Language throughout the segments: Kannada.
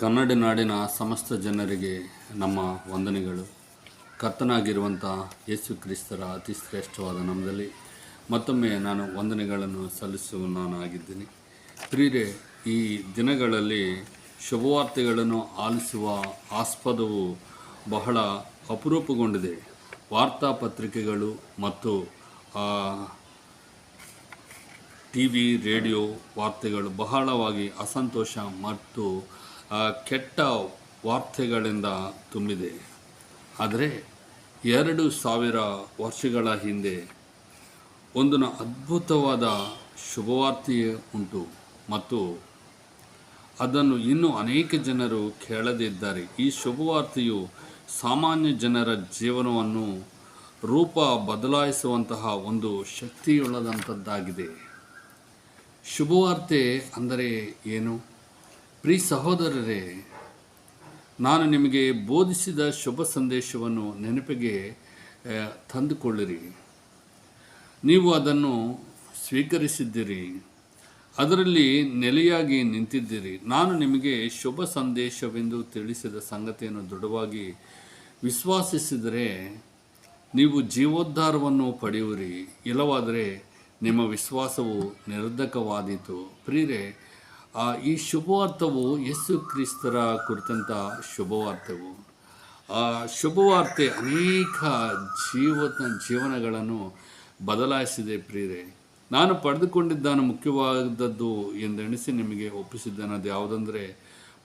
ಕನ್ನಡ ನಾಡಿನ ಸಮಸ್ತ ಜನರಿಗೆ ನಮ್ಮ ವಂದನೆಗಳು. ಕರ್ತನಾಗಿರುವಂಥ ಯೇಸು ಕ್ರಿಸ್ತರ ಅತಿ ಶ್ರೇಷ್ಠವಾದ ನಾಮದಲ್ಲಿ ಮತ್ತೊಮ್ಮೆ ನಾನು ವಂದನೆಗಳನ್ನು ಸಲ್ಲಿಸುವವನಾಗಿದ್ದೀನಿ. ಪ್ರಿಯರೇ, ಈ ದಿನಗಳಲ್ಲಿ ಶುಭವಾರ್ತೆಗಳನ್ನು ಆಲಿಸುವ ಆಸ್ಪದವು ಬಹಳ ಅಪರೂಪಗೊಂಡಿದೆ. ವಾರ್ತಾಪತ್ರಿಕೆಗಳು ಮತ್ತು ಟಿವಿ, ರೇಡಿಯೋ ವಾರ್ತೆಗಳು ಬಹಳವಾಗಿ ಅಸಂತೋಷ ಮತ್ತು ಕೆಟ್ಟ ವಾರ್ತೆಗಳಿಂದ ತುಂಬಿದೆ. ಆದರೆ 2000 ವರ್ಷಗಳ ಹಿಂದೆ ಒಂದು ಅದ್ಭುತವಾದ ಶುಭವಾರ್ತೆ ಉಂಟು ಮತ್ತು ಅದನ್ನು ಇನ್ನೂ ಅನೇಕ ಜನರು ಕೇಳದಿದ್ದಾರೆ. ಈ ಶುಭವಾರ್ತೆಯು ಸಾಮಾನ್ಯ ಜನರ ಜೀವನವನ್ನು ರೂಪ ಬದಲಾಯಿಸುವಂತಹ ಒಂದು ಶಕ್ತಿಯುಳ್ಳದಂಥದ್ದಾಗಿದೆ. ಶುಭವಾರ್ತೆ ಅಂದರೆ ಏನು? ಪ್ರಿಯ ಸಹೋದರರೇ, ನಾನು ನಿಮಗೆ ಬೋಧಿಸಿದ ಶುಭ ಸಂದೇಶವನ್ನು ನೆನಪಿಗೆ ತಂದುಕೊಳ್ಳಿರಿ. ನೀವು ಅದನ್ನು ಸ್ವೀಕರಿಸಿದ್ದೀರಿ, ಅದರಲ್ಲಿ ನೆಲೆಯಾಗಿ ನಿಂತಿದ್ದೀರಿ. ನಾನು ನಿಮಗೆ ಶುಭ ಸಂದೇಶವೆಂದು ತಿಳಿಸಿದ ಸಂಗತಿಯನ್ನು ದೃಢವಾಗಿ ವಿಶ್ವಾಸಿಸಿದರೆ ನೀವು ಜೀವೋದ್ಧಾರವನ್ನು ಪಡೆಯುವಿರಿ. ಇಲ್ಲವಾದರೆ ನಿಮ್ಮ ವಿಶ್ವಾಸವು ನಿರರ್ಧಕವಾದೀತು. ಪ್ರಿಯರೇ, ಈ ಶುಭವಾರ್ತೆಯು ಯೇಸು ಕ್ರಿಸ್ತರ ಕುರಿತಂಥ ಶುಭವಾರ್ತೆವು. ಶುಭವಾರ್ತೆ ಅನೇಕ ಜೀವನಗಳನ್ನು ಬದಲಾಯಿಸಿದೆ. ಪ್ರಿಯರೇ, ನಾನು ಪಡೆದುಕೊಂಡಿದ್ದಾನು ಮುಖ್ಯವಾದದ್ದು ಎಂದೆಣಿಸಿ ನಿಮಗೆ ಒಪ್ಪಿಸಿದ್ದೇನೆ. ಅದು ಯಾವುದಂದರೆ,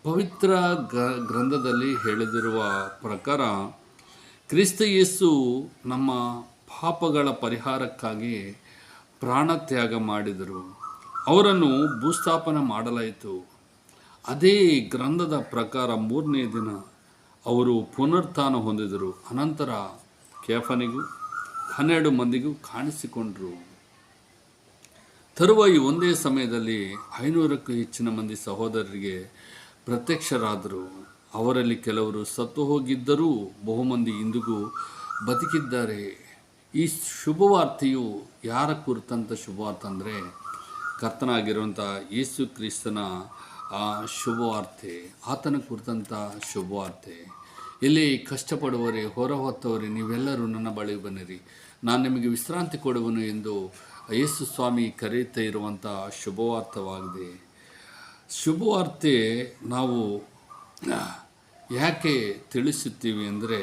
ಪವಿತ್ರ ಗ್ರಂಥದಲ್ಲಿ ಹೇಳಿದಿರುವ ಪ್ರಕಾರ ಕ್ರಿಸ್ತ ಯೇಸು ನಮ್ಮ ಪಾಪಗಳ ಪರಿಹಾರಕ್ಕಾಗಿ ಪ್ರಾಣತ್ಯಾಗ ಮಾಡಿದರು. ಅವರನ್ನು ಭೂಸ್ಥಾಪನೆ ಮಾಡಲಾಯಿತು. ಅದೇ ಗ್ರಂಥದ ಪ್ರಕಾರ 3ನೇ ದಿನ ಅವರು ಪುನರುತ್ಥಾನ ಹೊಂದಿದರು. ಅನಂತರ ಕೇಫನಿಗೂ 12 ಮಂದಿಗೂ ಕಾಣಿಸಿಕೊಂಡರು. ತರುವಾಯ ಒಂದೇ ಸಮಯದಲ್ಲಿ 500ಕ್ಕೂ ಹೆಚ್ಚಿನ ಮಂದಿ ಸಹೋದರರಿಗೆ ಪ್ರತ್ಯಕ್ಷರಾದರು. ಅವರಲ್ಲಿ ಕೆಲವರು ಸತ್ತು ಹೋಗಿದ್ದರೂ ಬಹುಮಂದಿ ಇಂದಿಗೂ ಬದುಕಿದ್ದಾರೆ. ಈ ಶುಭವಾರ್ತೆಯು ಯಾರ ಕುರಿತಂಥ ಶುಭವಾರ್ತೆ ಅಂದರೆ, ಕರ್ತನಾಗಿರುವಂಥ ಯೇಸು ಕ್ರಿಸ್ತನ ಶುಭವಾರ್ತೆ, ಆತನ ಕುರಿತಂಥ ಶುಭವಾರ್ತೆ. ಇಲ್ಲಿ ಕಷ್ಟಪಡುವವರೇ, ಹೊರ ಹೊತ್ತವರೇ, ನೀವೆಲ್ಲರೂ ನನ್ನ ಬಳಿ ಬನ್ನಿರಿ, ನಾನು ನಿಮಗೆ ವಿಶ್ರಾಂತಿ ಕೊಡುವನು ಎಂದು ಯೇಸು ಸ್ವಾಮಿ ಕರೆಯುತ್ತಾ ಇರುವಂಥ ಶುಭವಾರ್ತೆವಾಗಿದೆ. ಶುಭವಾರ್ತೆ ನಾವು ಯಾಕೆ ತಿಳಿಸುತ್ತೀವಿ ಅಂದರೆ,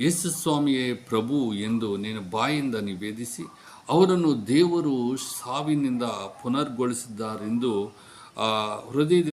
ಯೇಸು ಸ್ವಾಮಿಯೇ ಪ್ರಭು ಎಂದು ನಿನ್ನ ಬಾಯಿಂದ ನಿವೇದಿಸಿ ಅವರನ್ನು ದೇವರು ಸಾವಿನಿಂದ ಪುನರ್ಗೊಳಿಸಿದ್ದಾರೆಂದು ಹೃದಯ